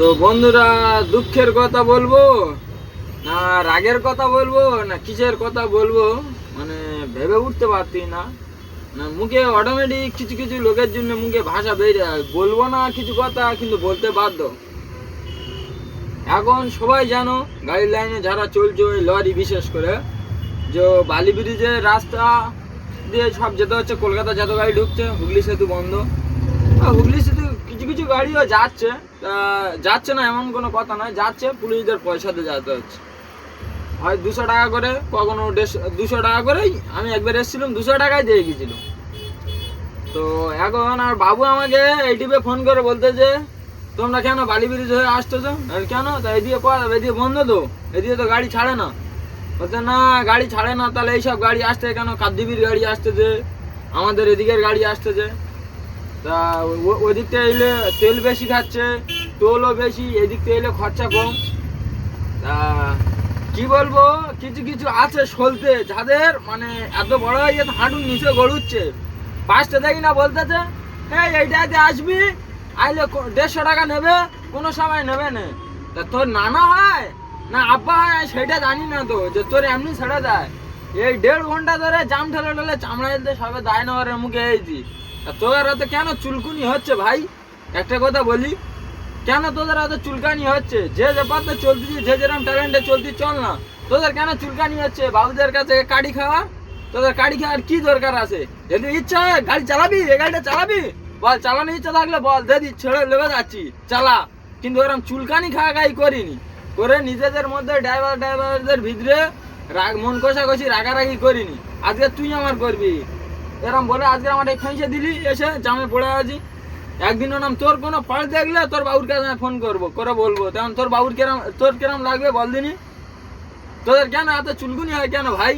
তো বন্ধুরা, দুঃখের কথা বলবো না রাগের কথা বলবো না কিসের কথা বলবো, মানে ভেবে উঠতে পারছি না। না মুখে অটোমেটিক কিছু কিছু লোকের জন্য মুখে ভাষা বেরিয়ে যায়, বলবো না কিছু কথা কিন্তু বলতে বাধ্য। এখন সবাই জানো গাড়ির লাইনে যারা চলছে, ওই লরি বিশেষ করে, যে বালি ব্রিজের রাস্তা দিয়ে সব যেতে হচ্ছে, কলকাতা যত গাড়ি ঢুকছে, হুগলি সেতু বন্ধ। হুগলি সেতু কিছু কিছু গাড়িও যাচ্ছে, যাচ্ছে না এমন কোনো কথা নয়, যাচ্ছে, পুলিশদের পয়সাতে যেতে হচ্ছে। হয় 200 টাকা করে, কখনো 200 টাকা করেই। আমি একবার এসেছিলাম 200 টাকায় দিয়ে গেছিলাম। তো এখন আর বাবু আমাকে এইটিপে ফোন করে বলতেছে, তোমরা কেন বালি ব্রিজ হয়ে আসতেছো? কেন? তা এদিকে এদিকে বন্ধ, তো এদিকে তো গাড়ি ছাড়ে না। বলছে না গাড়ি ছাড়ে না, তাহলে এইসব গাড়ি আসতে কেন? কাকদ্বীপের গাড়ি আসতেছে, আমাদের এদিকের গাড়ি আসতেছে। তা ওই দিক থেকে এলে তেল বেশি খাচ্ছে, টোলও বেশি, এদিক থেকে এলে খরচা কম। তা কি বলবো, কিছু কিছু আছে সলতে, যাদের মানে এত বড় হয়ে গেছে হাঁটুর নিচে গড়ুচ্ছে। পাঁচটা দেখি না বলতেছে, এইটাতে আসবি, আইলে 150 টাকা নেবে, কোনো সময় নেবে না। তা তোর নানা হয় না আব্বা হয় সেটা জানি না, তো যে তোর এমনি ছেড়ে দেয়। এই 1.5 ঘন্টা ধরে জাম ঠেলে ঠেলে চামড়া যেতে সবে দায়নগরের মুখে এসেছি। তোদের হাতে কেন চুলকুনি হচ্ছে ভাই? একটা কথা বলি, কেন তোদের হাতে চুলকানি হচ্ছে? যে ব্যাপারটা চলতেছি, যে যেরকম ট্যালেন্টে চলতি চল না, তোদের কেন চুলকানি হচ্ছে? বাবুদের কাছে কাড়ি খাওয়া, তোদের কাড়ি খাওয়ার কি দরকার আছে? যদি ইচ্ছা হয় গাড়ি চালাবি, এই গাড়িটা চালাবি, বল। চালানোর ইচ্ছা থাকলে বল, দিদি ছেড়ে লেগে যাচ্ছি, চালা। কিন্তু এরকম চুলকানি খাওয়া গাই করিনি, করে নিজেদের মধ্যে ড্রাইভারদের ভিতরে রাগ, মন কষাকষি, রাগারাগি করিনি। আজকে তুই আমার করবি এরম বলে আজকে আমার এই ফাঁসে দিলি, এসে জামে পড়ে আছি। একদিনও নাম তোর কোনো ফল দেখলে তোর বাবুর কাছে আমি ফোন করবো, করে বলবো, তেমন তোর বাবুর তোর কিরম লাগবে বল দিনি? তোদের কেন এত চুলকুনি হয় কেন ভাই?